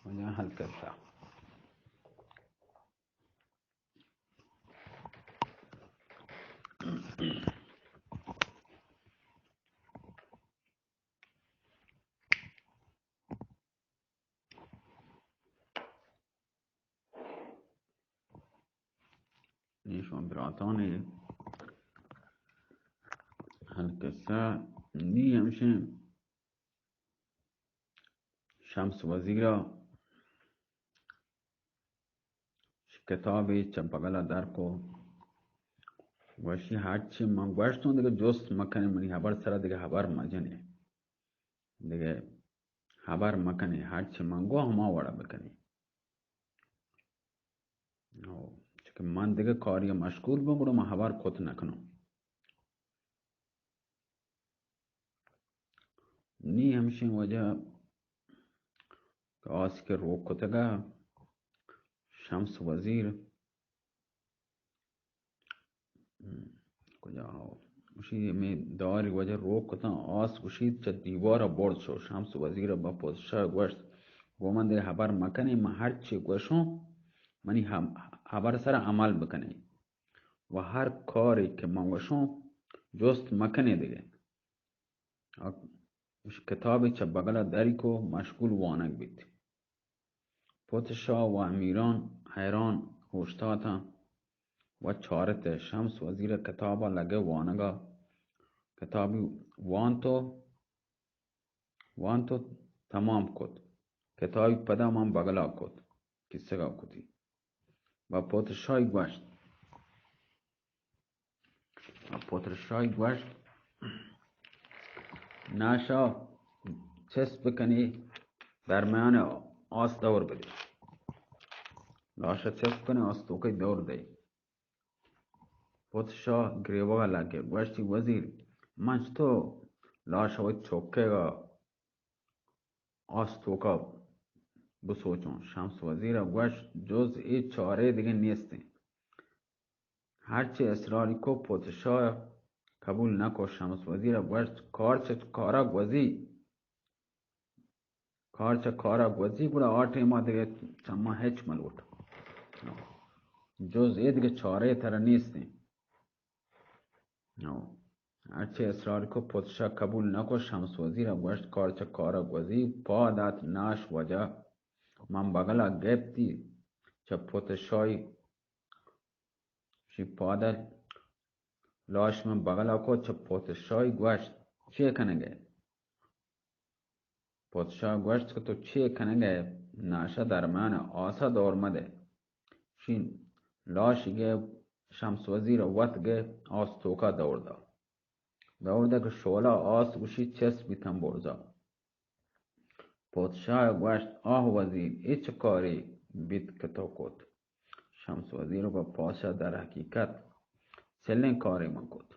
وجه حل کرتا. نیشون براتانی حل کرتا. نی همشه شمس وزیرا کتابی چه بغل در کو وشی هرچی من گوشتون دیگه جست مکنه منی خبر سره دیگه خبر مجنه دیگه خبر مکنه هرچی من گو همه وڑا بکنی. چون من دیگه کاری مشغول بمورم من خبر کت نکنم. نی همشین وجه که آسی که رو کتگه شمس وزیر کجا ها وشی می داری وجه رو کتن آس وشی چه دیوارا برد شو شمس وزیر با پوزشا گوشت و من دیگه خبر مکنه من هرچی گوشم منی خبر سر عمل بکنه و هر کاری که من گوشم جست مکنه دیگه. کتابی چه بغل داری کو مشغول وانک بیت. پادشاه و امیران حیران هشتاتا و چارت شمس وزیر کتابا لگه وانگا کتابی وانتو تمام کد کتابی پدا من بغلا کد کسی گا کدی و پادشاهی گوشت ناشا چس بکنی درمیان آس دور بدی ناشا چس بکنی آس توکی دور دی. پادشاه گریوه لگه گوشتی وزیر من تو لاشا و چوکه گا آس توکا بسوچون. شمس وزیر گوشت جز ای چاره دیگه نیستی. هرچی اصراری کو پادشاه قبول نکو. شمس وزیر گوشت کارچه گوزی بوده آٹه ما دیگه چما هیچ ملوٹ جز ای دیگه چاره تر نیستی. هرچی اصراری کو پادشاه قبول نکو. شمس وزیر گوشت کارچه گوزی پادت ناش وجه من بغلا گفتی چه پادشاهی شی پادت لاش من بغلا کو چه پادشاهی گوشت چه کنگه. پادشاه گوشت که تو چه کنگه ناشه درمیان آسا دور مده شین لاشگه شمس وزیر وطگه آس توکا دورده که شولا آس وشی چس بیتن برزا. پادشاه گوشت آه وزیر ایچ کاری بیت که تو کد. شمس وزیر با پادشاه در حقیقت چلین کاری من کد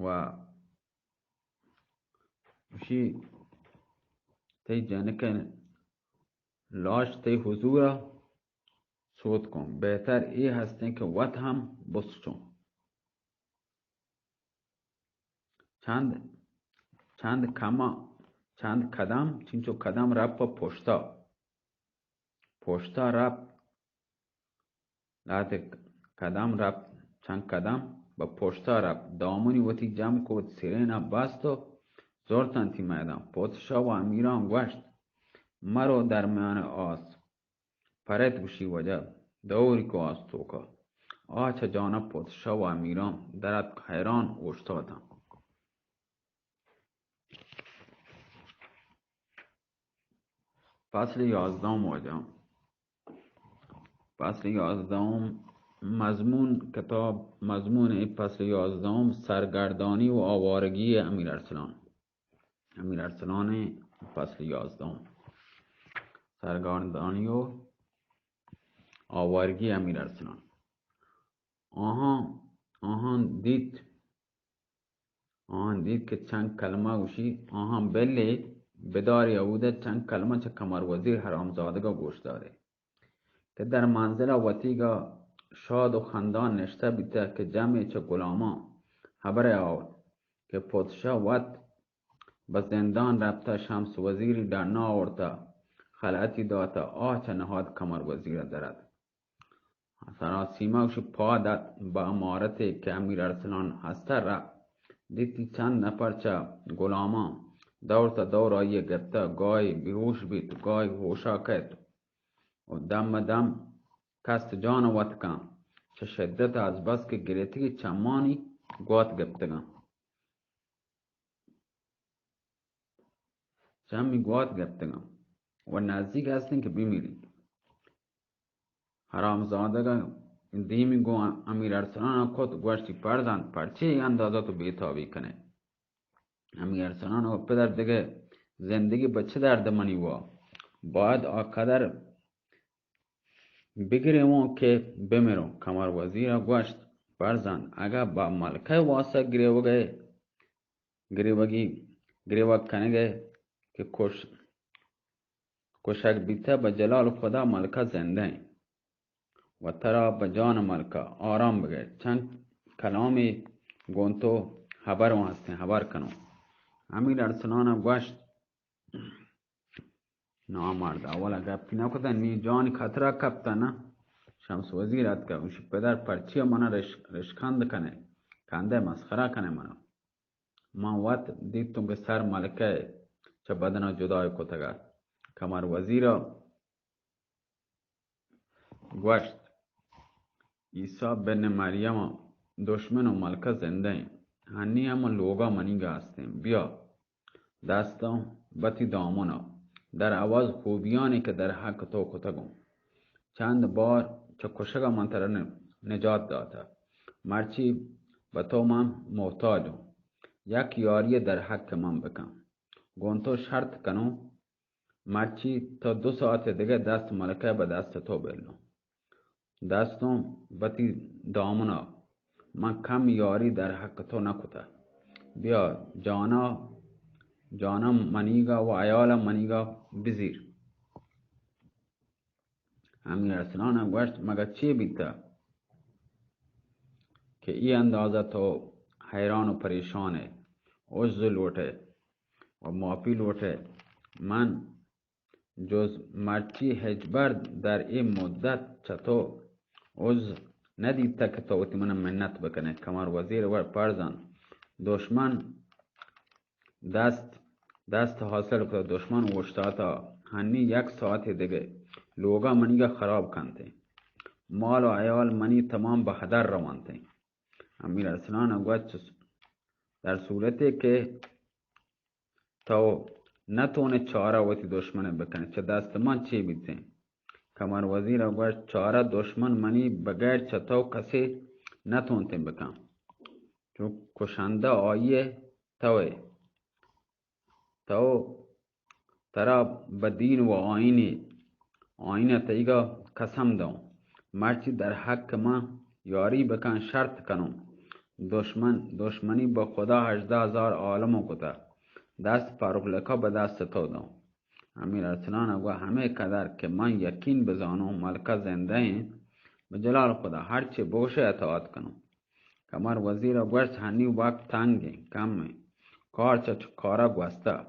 و وشی تی جانکن لاش تی حضورا صوت کن بهتر ای هستین که وقت هم بسچون. چند قدم چینچو قدم رب پا پشتا رب لات قدم رب چند قدم با پشتا رب دامونی وتی جمع کود سیرین بستو زورتن تی میدان. پادشاه و امیران گوشت مرو درمیان آس پرت گوشی وجه دوری کو آس توکا آچه جانا پادشاه و امیران درت حیران اوشتادن. فصل 11 وجه فصل 11 مضمون کتاب مضمون فصل 11 سرگردانی و آوارگی امیر ارسلان فصل 11 سرگردانی و آوارگی امیر ارسلان. آهان دید که چند کلمه گوشی آهان بله بداری اوده چند کلمه چه کمر وزیر حرامزادگا گوش داره که در منزل وطیگا شاد و خندان نشته بیده که جمعی چه غلاما خبر آورد که پادشاه وقت به زندان رفته شمس وزیری در ناورده خلعتی داده آچه نهاد کمر وزیر درد سراسیمهش پادت به امارتی که امیر ارسلان هسته رفت دیتی چند نفر چه غلامان دور تا دور آیه گرفته گاهی بیهوش بیت گاهی هوشا کرد و دم دم کست جان وط کن چه شدت از بس که گریتگی چمانی گوات گرفتگان چمی گوات گرفتگان و نزدیک هستین که بمیرید حرامزادگان دیمی گو امیر ارسلان کت گوشتی پرزند پرچه اندازه تو بیتابی کنه امیر ارسلان و پدر دیگه زندگی به چه درد منی و باید آقدر بگیریم که بمیرم کمر وزیر گوشت پرزند اگر با ملکه واسه گریوگ کنگه که کشک بیته به جلال خدا ملکه زنده و ترا به جان ملکه آرام بگیر چند کلامی گونتو خبر هستین خبر کنو امیر ارسلان گوشت نامرد اولا گپی نکتن می جانی خطره کپتا نه شمس وزیرت که اونش پدر پرچی منو رشکند کنه کنده مسخره کنه منو من وقت دیتون که سر ملکه چه بدنا جدای کتگه کمر وزیر گوشت عیسی بن مریم دشمن و ملکه زنده ایم هنی هم لوگا منیگه هستیم بیا دستا بتی دامونا در عوض خوبیانی که در حق تو کتگم چند بار چه کشگا من تر نجات داده مرچی به تو من محتاجم یک یاری در حق من بکن گونتو شرط کنو مرچی تا 2 ساعت دیگه دست ملکه به دست تو بلو دستم بتی دامنا من کم یاری در حق تو نکته بیا جانا منیگا و عیال منیگا بزیر امیر ارسلان گوشت مگه چی بیته که ای اندازه تو حیران و پریشانه عجز لوٹه و معافی لوٹه من جز مرچی هجبر در این مدت چطور عجز ندیده که تو من منت بکنه کمر وزیر ور پرزن دشمن دست حاصل کرد دشمن وشتاتا هنی 1 ساعت دیگه لوگا منیگا خراب کنده مال و عیال منی تمام به هدر روانده امیر ارسلان گوشت در صورتی که تو نتونه چاره وتی دشمن بکنه چه دست من چی بیته کمر وزیر گوشت چاره دشمن منی بغیر چطو کسی نتونته بکن چون کشنده آیه تو ترا به دین و آینه تیگا قسم دو مرچی در حق من یاری بکن شرط کنم دشمنی با خدا 18,000 عالمو کتا دست فاروق به دست تو دو امیر ارسلان گوه همه قدر که من یقین بزانم ملکه زنده این به جلال خدا هرچی بوشه اطاعت کنم کمر وزیر گوشت هنی وقت تنگی کمه کار چه کارا گوسته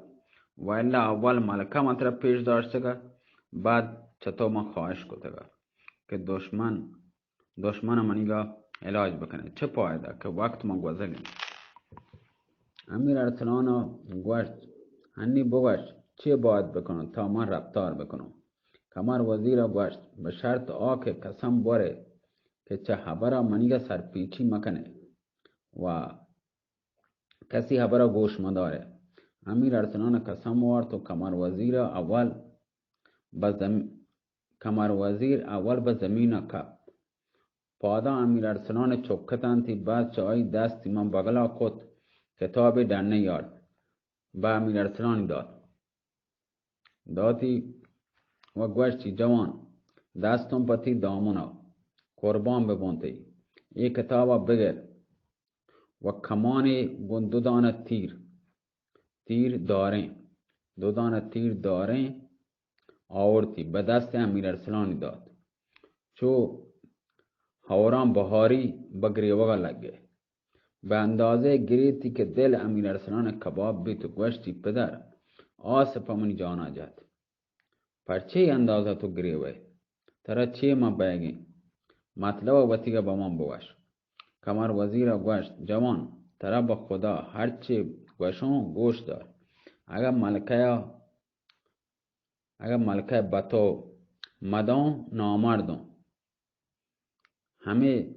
و الا اول ملکه مطرح پیش داشتگه بعد چطور من خواهش کتگه که دشمن منیگا علاج بکنه چه پایده که وقت ما گذلیم امیر ارسلان گوشت هنی بگوشت چه باید بکنم تا من رفتار بکنم کمر وزیر گوشت به شرط آکه قسم باره که چه خبره منیگا سرپیچی مکنه و کسی خبره گوش مداره امیر ارسلان قسم وارد و کمر وزیر اول به زمین کپ پادا امیر ارسلان چکتن تی بعد چای دستی من بغلا کت کتاب دنه یارد به امیر ارسلان دادی و گوشتی جوان دستم پتی دامونا قربان ببونتی ای کتابا بگر و کمانی گون 2 دانه تیر داریں آورتی به دست امیر ارسلان داد چو هوران بهاری بگریوگا لگه به اندازه گریتی که دل امیر ارسلان کباب بیت و گوشتی پدر آسپا من جانا جات پرچه اندازه تو گریوه ترا چه ما بیگی مطلب وطیگه با من بوش. کمر وزیر گوشت جوان ترا به خدا هرچی گوشون گوش دار. اگر ملکه بطو مدان نامردم همه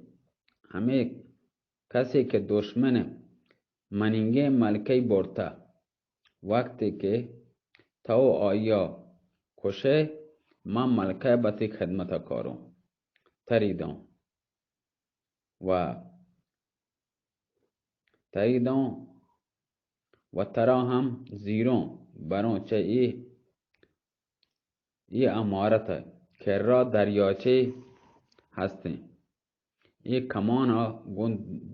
کسی که دشمن منینگه ملکه برتا وقتی که تو آیا کشه من ملکه بطی خدمت کارم تریدم و ترا هم زیرون برون چه ای امارت که را دریاچه هستیم ای کمان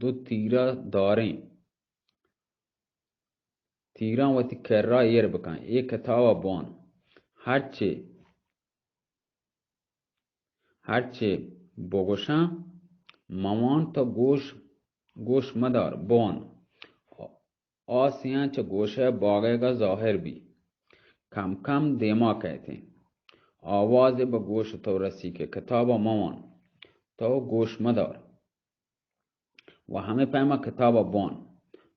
دو تیره داریم تیران و تی کرا ایر بکن ای کتاب بان هرچی بگوشم مامان تو گوش مدار بان آسیان چه گوشه باغه گا ظاهر بی کم کم دیما کہتے آواز به گوش تو رسی که کتاب مامان تو گوش مدار و همه پیما کتاب بان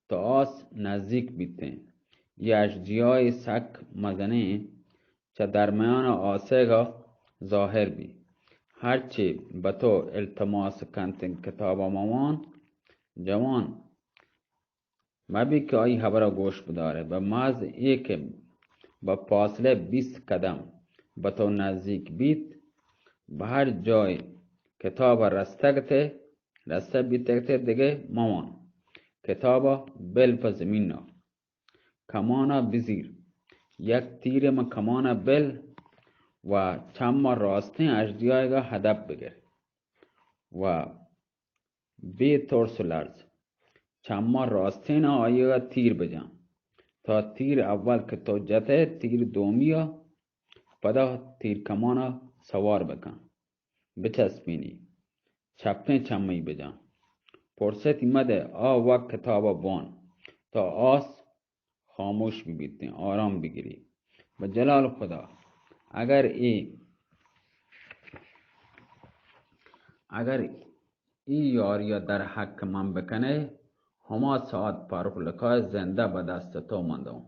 تو آس نزدیک بیتیں یہ اشجیای سک مزنه چه در میان آسیگا ظاهر بی هرچی به تو التماس کنتن کتاب مامان جوان مبی که آئی خبر گوش بداره به محض ای که به فاصله 20 قدم به تو نزدیک بیت به هر جای کتاب رسته بیتگته دیگه مامان کتاب بل په زمین نا کمانا بزیر یک تیر ما کمانا بل و چند راستین اجدیایگا هدف بگیر و بی ترس و لرز چند راستین آیگا تیر بجان تا تیر اول که تو جته تیر دومیا پدا تیر کمانا سوار بکن بچسبینی چپه چمی بجان پرسیتی مده وقت کتاب بان تا آس خاموش بیتیں آرام بگیری و جلال خدا اگر ای یاریا در حق من بکنه هما ساعت پاروخ لکای زنده به دست تو مندم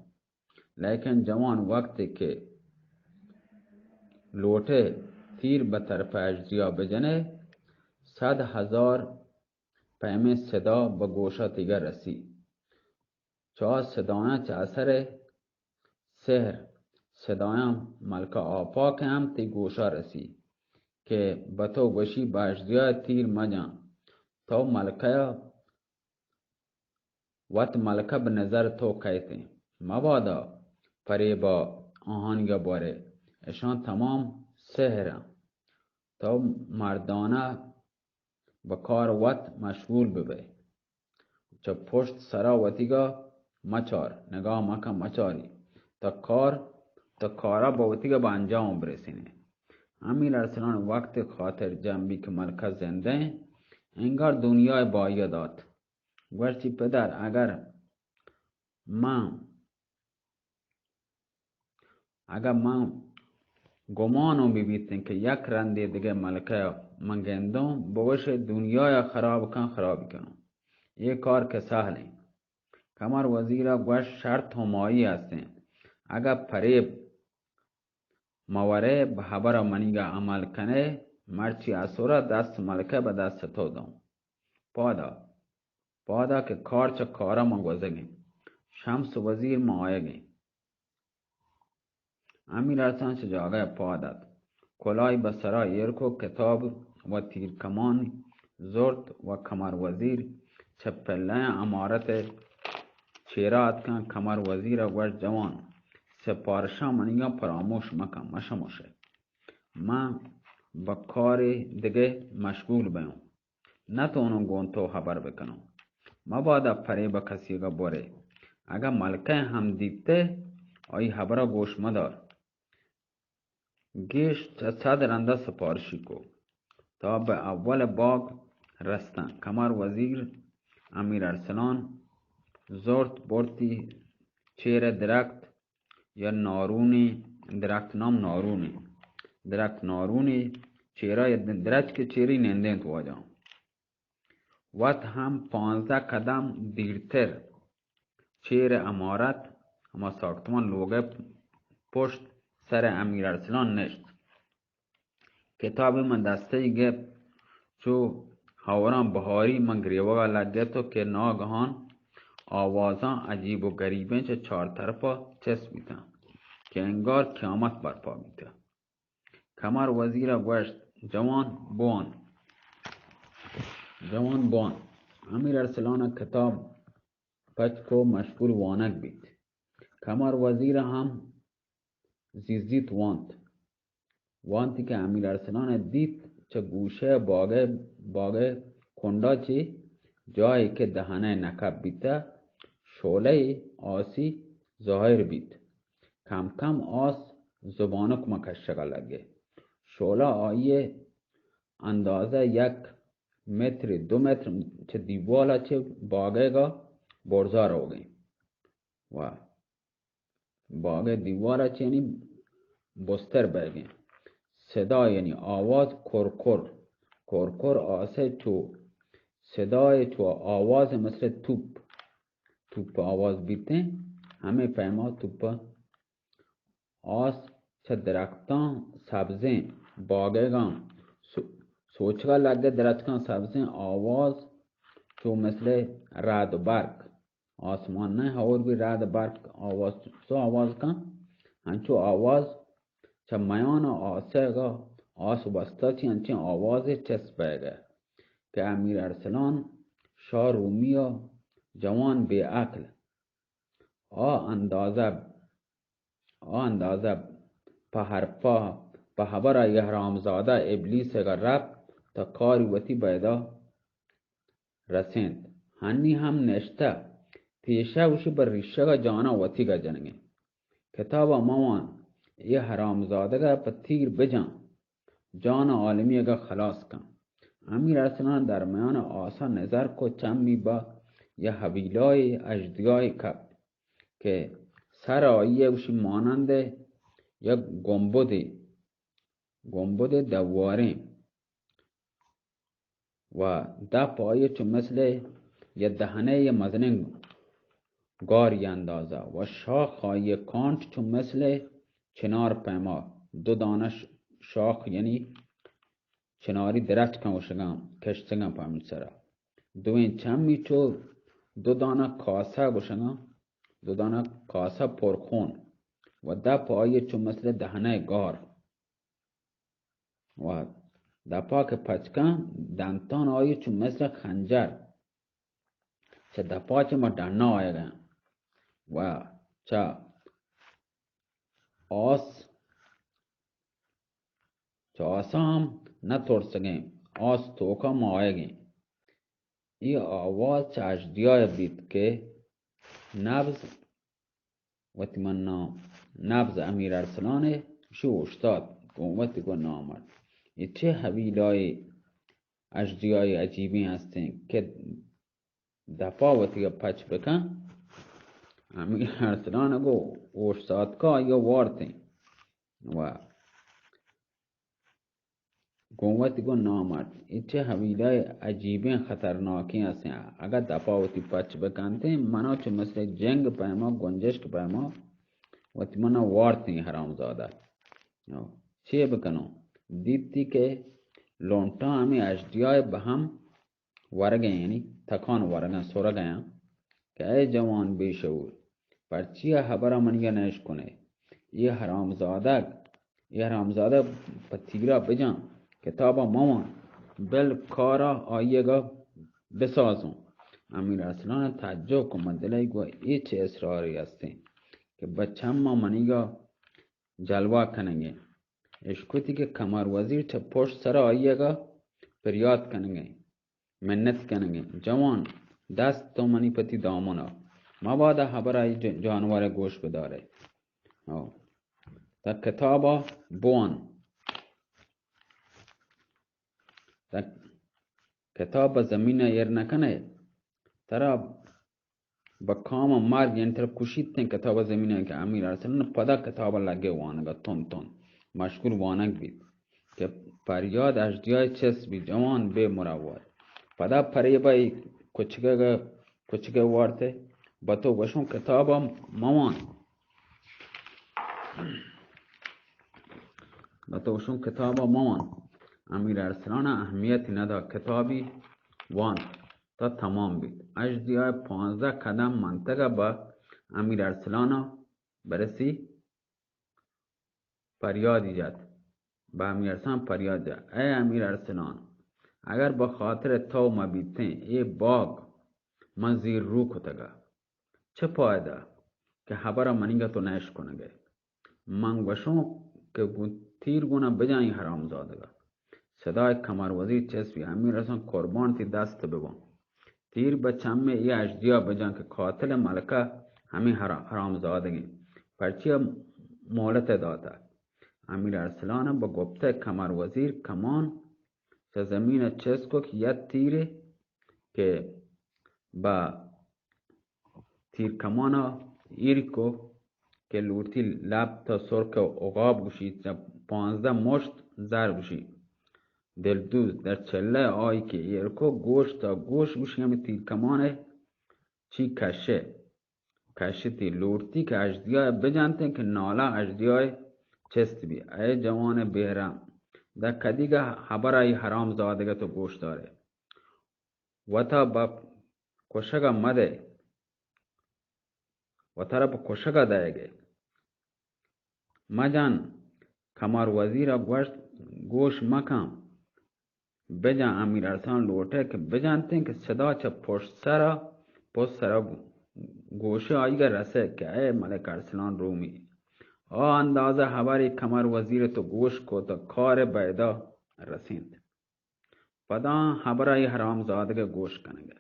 لیکن جوان وقتی که لوٹه تیر به طرف اجزیا بجنه 100,000 پیمه صدا به گوشا تیگر رسی چه صدایان چه اثر سحر صدایان ملکه آپا که هم تی گوشا رسی که به تو گوشی به اجزیا تیر مجان تو ملکه وقت ملکه به نظر تو کهتے مبادا فریبا آهانگا باره اشان تمام سحرم تو مردانه به کار وقت مشغول ببه چه پشت سرا وطیگا مچار نگاه مکم مچاری تا کارا با وطیگا با انجام برسینه امیر ارسلان وقت خاطر جنبی که ملکه زنده انگار دنیای بایی داد گوشتی پدر اگر من گمانم بیتن که یک رنده دیگه ملکه من گندم بوش دنیای خراب کنم یہ کار که سهله کمر وزیرا گوش شرط همایی هستن اگر پریب مواره به خبر منیگا عمل کنه مرچی اسورا دست ملکه به دست تو دم پادا که کار چه کارا من گوزگیم شمس وزیر ما آیگیم امیر ارسلان چه جاگه پادد کلای به سرا ایرکو کتاب و تیر کمان زرد و کمر وزیر چه پله امارت چیرات کن کمر وزیر گوش جوان سپارشا منیگا پراموش مکن مشموشه من با کار دیگه مشغول بیم نتونم گونتو خبر بکنم مبادا فریب کسیگا باره اگر ملکه هم دیده آی خبر گوش مدار گیش 100 رنده سپارشی کو تا به اول باغ رستن کمر وزیر امیر ارسلان زورت برتی چیر درخت یا نارونی درخت نام نارونی درخت نارونی چیرای درخت که چیری نندین تو آجا وقت هم 15 قدم دیرتر چیر امارت اما ساختمان لوگه پشت سر امیر ارسلان نشت. کتاب من دسته گپ چو هوران بهاری من گریوگا لگه تو که ناگهان آوازان عجیب و غریبه چه چهار طرفا چس بیتن که انگار قیامت برپا بیته. کمر وزیر گوشت جوان بوان امیر ارسلان کتاب پچکو مشغول وانک بیت. کمر وزیر هم زیزیت وانتی که امیر ارسلان دید چه گوشه باغه کندا چی جایی که دهنه نکب بیته شوله آسی ظاهر بیت. کم کم آس زبانک مکشگه لگه. شوله آیه اندازه 1 متر 2 متر چه دیوالا چه باغه گا برزار ہو گئی و باغه دیوالا چه یعنی بستر بہ گئے. صدا یعنی آواز کرکر آسه چو صدای چو آواز مثل توپ آواز بیته همه پیما توپ آس چه درختان سبزه باغگان سوچگا لگه درختان سبزه آواز چو مثل رعد و برق آسمان نه اور بھی رعد برق آواز کن هنچو آواز چه میان آسه گا آس بستا چی هنچین آواز چس بیگه که امیر ارسلان شاه رومی و جوان بی عقل اندازه په حبره یه حرامزاده ابلیس گا رفت تا کاری وتی بیدا رسند. هنی هم نشته پیشه وشی بر ریشه گا جانا وتی گا جنگه. کتابا مامان یه حرامزاده گا پا تیر بجان جان عالمی گا خلاص کن. امیر ارسلان در میان آسا نظر کو چمی با یه حویلای اجدیای کب که سر آیه وشی مانند یک گنبد دواره و دپ آیه چون مثل یه دهنه مزنه گاری اندازه و شاخ آیه کانت چون مثل چنار پیما 2 دانه شاخ یعنی چناری درخت کن وشگم کشتگم پامین سرا. دوین چمی چو 2 دانه کاسه وشگم 2 دانه کاسه پرخون و دپ آیه چون مثل دهنه گار و دپا که پچکن دنتان آیه چون مثل خنجر چه دپا چه ما دنه آیه گن و چه آسا هم نترسگیم آس توکا ما آیه گیم. ای آواز چه اجدیای بید که نبز امیر ارسلانه شو اشتاد قوتی کو نامد. ای چه حویلای اجدیای عجیبی هستین که دپا وتی پچ بکن امیر ارسلانه گو اشتاد که یا وارتین و قوتی کو نامد. ای چه حویلای عجیبی خطرناکی هستین اگر دپا وتی پچ بکنتین منا چه مثل جنگ پیما گنجشک پیما وتی منا وارتین حرامزاده. چه بکنو دیدی که لونتا همی اجدیای به هم ورگه یعنی تکان ورگن سرگه که ای جوان بیشعور پرچی حبر منیه نش کنه یه حرامزاده پا تیرا بجان کتابا مامان بل کارا آیه گا بسازون. امیر ارسلان تعجب کن مدلی گو ای چه اصراری هستی که بچم ما منیگا جلوه کننگه. اشکوتی که کمر وزیر چه پشت سر آیه گا پریاد کننگه منت کننگه جوان دست تو منی پتی دامونا مبادا حبر ای جانور گوش بداره. تا کتابا بوان تا کتاب زمین ایر نکنه ترا با کام مرگ یعنی تر کشید تن کتاب زمینه که امیر ارسلان پدا کتاب لگه وانگا تون مشکور وانگ بید که پریاد اجدیای چس بی جوان به مرواد پدا پریبای کچگه وارته با تو وشون کتاب موان امیر ارسلان اهمیتی ندا کتابی وان تا تمام بید. اجدیای 15 قدم منطقه با امیر ارسلان برسی فریادی جد. با امیر ارسلان فریاد جد ای امیر ارسلان اگر با خاطر تو مبیتیں ای باغ من زیر رو کتگا چه پایده که خبر منیگه تو نش کنگه من وشون که تیر گونه بجانی حرام زادگا صدای کمر وزیر چسبی امیر ارسلان قربان تی دست ببون تیر به چمه ای اجدیا بجان که قاتل ملکه همین حرام زادگی پرچی مهلت داده امیر ارسلان با گفته کمر وزیر کمان چه زمین چسکو که یک تیره که با تیر کمانا ایرکو که لورتی لب تا سرک عقاب گوشید 15 مشت زر گوشید دلدوز در چله آی که ایرکو گوشت تا گوش گوشی همی تیر کمانه چی کشه تی لورتی که اجدیای بجانتن که نالا اجدیای چست بی ای جوان بهرم در کدیگه خبر ای حرام زادگه تو گوش داره و تا با کشگه مده و تا را با کشگه دایگه مجان کمر وزیر گوش مکم بجان امیر ارسلان لوٹه که بجانتن که صدا چه پشت سرا گوشه آیگه رسه که ای ملک ارسلان رومی اندازه خبری کمر وزیر تو گوش کو تا کار بیدا رسیند پدا خبرای حرام زادگه گوش کنگه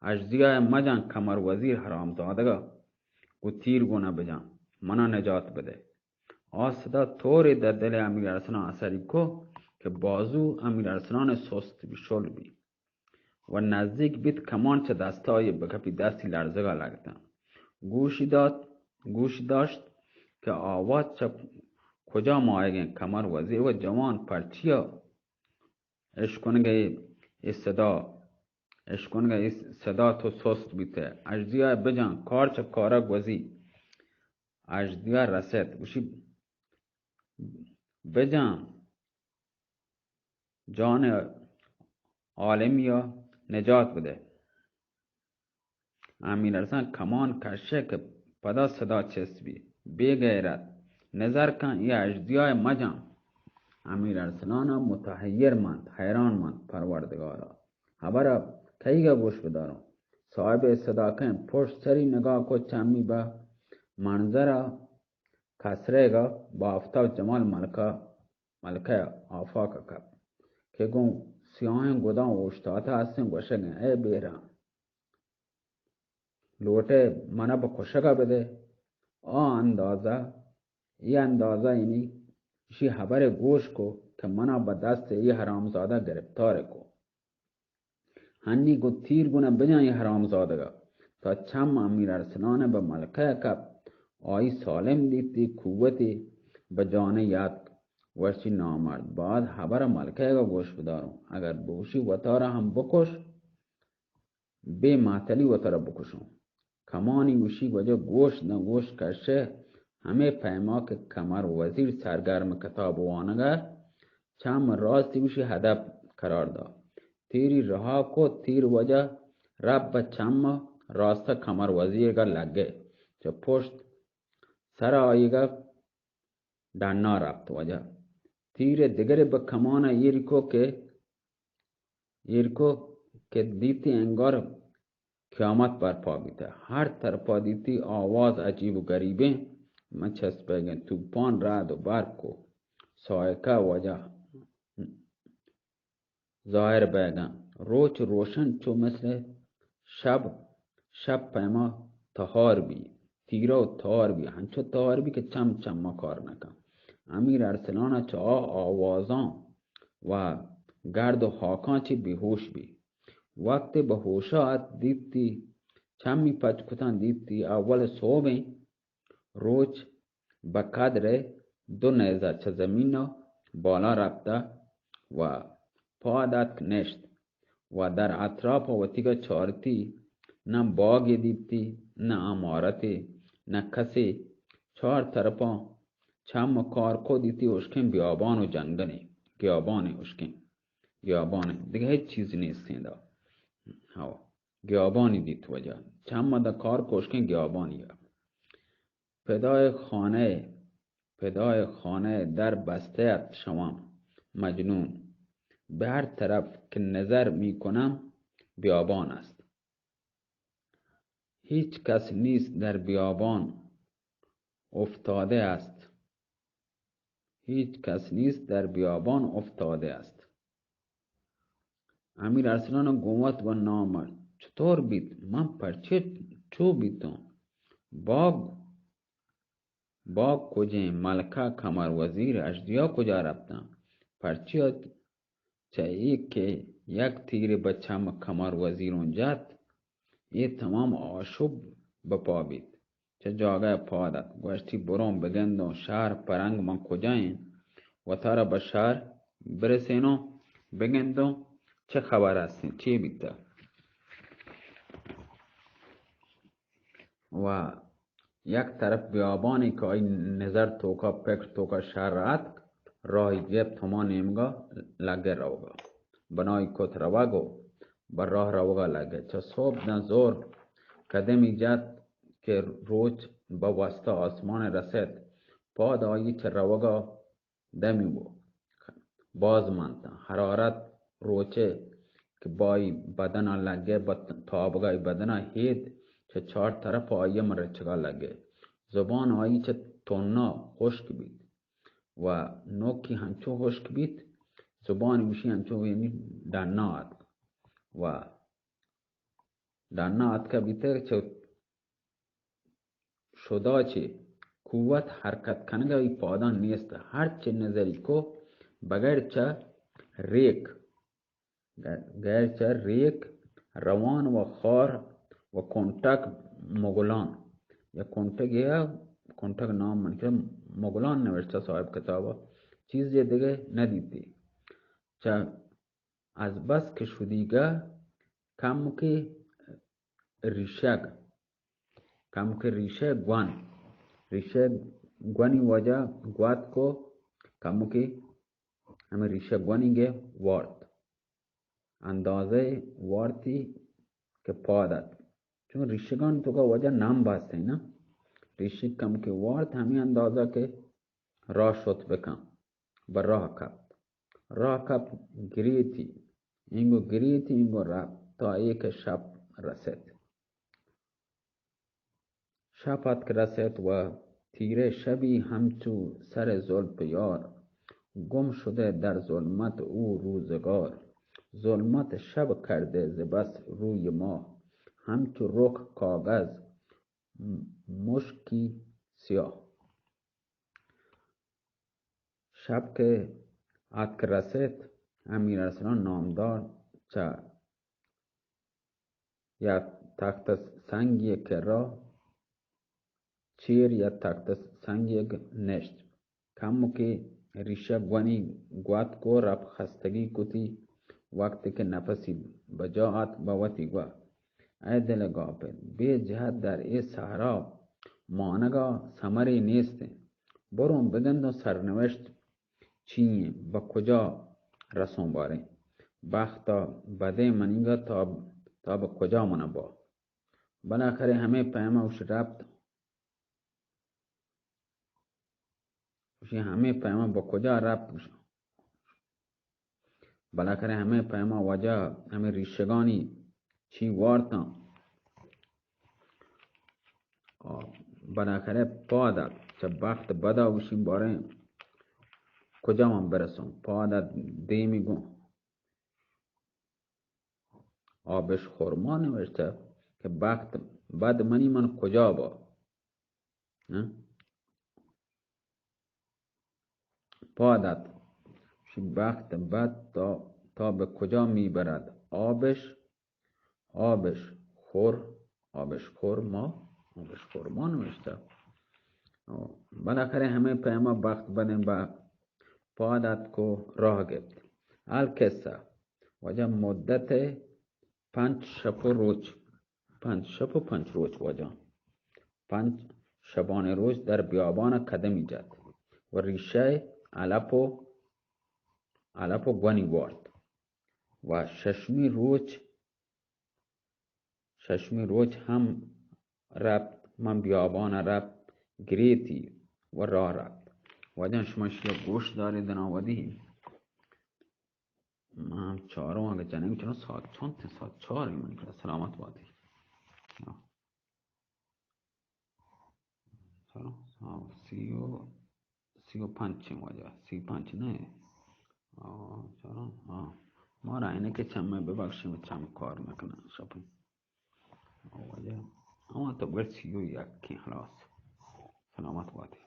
اجزیای مجان کمر وزیر حرام زادگه کو تیر گونه بجان منا نجات بده صدا طوری در دل امیر ارسلان اثری کو که بازو امیر ارسلان سست بی شل بی و نزدیک بیت کمان چه دستای بکپی دستی لرزگا لگتن گوشی داشت که آواز چه کجا مایگن کمر وزیر و جوان پرچیا اشکنگه ای صدا تو سست بیته اجدیا بجان کار چه کارا گوزی اجدیا رسد گوشی بجان جان عالمیا نجات بده امیر ارسلان کمان کشه که پدا صدا چست بی بی غیرت نظر کن یا اجدیای مجان امیر ارسلان متحیر مند حیران مند پروردگارا خبر کیگه گوش بدارم صاحب صدا کن پشت سری نگاه کو چمی با منظر کسرهگا با افتاب جمال ملکه آفاق کب که گون سیاهن گودان اوشتاته هستن گوشگن ای بیرم لوٹه منا با کشگا بده ای اندازه اینی شی خبر گوش کو که منا با دست ای حرامزاده گرفتار کو هنی گو تیر گونه بجان ای حرامزاده تا چم امیر ارسلان به ملکه کب آئی سالم دیتی قوتی به جان یاد ورچی نامرد بعد خبر ملکه گا گوش بدارم اگر بوشی و تارا هم بکش بے معطلی و تارا بکشم کمانی وشی وجه گوش نگوش کرشه همه پیما که کمر وزیر سرگرم کتاب وانگر چم راستی وشی هدف قرار داد تیری رها کو تیر وجه رب چم راسته کمر وزیر گا لگه چه پشت سر آیگا دانا رفت وجه تیر دیگر به کمان یرکو که دیتی انگار قیامت برپا بیته هر طرفا دیتی آواز عجیب و غریبه من چسبگن توپان رعد و برق کو سایکه وجه ظاهر بگن روچ روشن چو مثل شب پیما تهار بی تیرا و تار بی هنچو تار بی که چم کار نکن امیر ارسلان چه آوازان و گرد و خاکان چی بیهوش بی وقتی به هوشات دیدی چمی پچ کتن دیدی اول صبح روز به قدر 2 نیزه چه زمین بالا رفته و پادت نشت و در اطراف وتیگه چارتی نه باغی دیدی نه امارتی نه کسی 4 طرفا چم کارکو دیدی اشکن بیابان و جنگلی گیابان اشکن گیابان دیگه هیچ چیزی نیست اینجا هوا گیابانی دید وجه چم دا کار کشکن گیابانی پدای خانه در بسته شوم مجنون به هر طرف که نظر می کنم بیابان است هیچ کس نیست در بیابان افتاده است هیچ کس نیست در بیابان افتاده است امیر ارسلان گومت و نامرد چطور بید من پرچه چو بیتم باغ کجا ملکه کمر وزیر اشدیا کجا رفتن پرچه چه ای که یک تیر به چم کمر وزیرون جد ای تمام آشوب بپا بید چه جاگه پادت گوشتی برون بگند شهر پرنگ من کجاین و تارا به شهر برسینو بگند چه خبر هستین چی بیده و یک طرف بیابانی که ای نظر توکا پکر توکا شهر رات راه جیب تما نیمگا لگه روگا بنای کت روگو بر راه روگا لگه چه صبح نزور قدمی جد که روز با وسط آسمان رسید پاد آیی چه روگا دمی بو باز مانتا حرارت روچه که بای بدن لگه با تابگای بدن هید چه 4 طرف آیه مرچگا لگه زبان آیی چه تونا خشک بید و نوکی همچو خشک بید زبان میشی همچو یعنی دنات و دنات که بیتر چه شدا چه قوت حرکت کنگه ای پادان نیست هر چه نظری کو بغیر چه ریک روان و خار و کنٹک مغلان یا کنٹک نام من که مغلان نوشته صاحب کتابا چیز دیگه ندیدی چه از بس که شدیگه کم که ریشه گوانی وجه گوات کو کم که همه ریشه گوانیگه وارد اندازه وارتی که پادت چون ریشگان تو کا وجه نام باسته نه ریشه کم که وارد همین اندازه که راه شد بکن بر راه کپ گریتی اینگو رفت تا ایک شب رسید شبت که رسید و تیره شبی همچو سر زلف یار گم شده در ظلمت او روزگار ظلمت شب کرده ز بس روی ما همچو رخ کاغذ مشکی سیاه شب که ات که رسید امیر ارسلان نامدار چه یا تخت سنگی که را چیر یا تخت سنگی نشت کمو که ریشه گوانی گوات کو رب خستگی کتی وقتی که نفسی بجا آت بوتی گوا ای دل گاپل بی جهت در ای صحرا مانگا ثمری نیست برون بگند و سرنوشت چیه با کجا رسون باره بختا بده منیگا تا به کجا منه با بالاخره همه پیمه وش ربط وشی همه پیمه با کجا ربط وش بالاخره همه پیما وجه همه ریشگانی چی وارتا بالاخره پادت چه بخت بدا وشیم باره کجا من برسم پادت دیمی گون آبش خورما نوشته که بخت بد منی من کجا با پادت شی بخت بد تا به کجا میبرد آبش آبش خور آبش خورما نوشته. بالاخره همه پیما بخت بدن به پادت کو راه گفت. القصه وجه مدت 5 شب و روز 5 روز وجه 5 شبانه روز در بیابان قدمی جد و ریشه علف و گونی وارد و ششمی روز هم رفت من بیابان رفت گریتی و راه رفت. وجه شما گوش دارید ناودی من چهارم اگه جنگی چرا ساعت 4 من که سلامت بادی سی و پنج وجه 35 نه چرا ما را اینه که چمه ببخشیم چم کار نکنه شپن وجه اما تو بگر 31 خلاص سلامت بادی.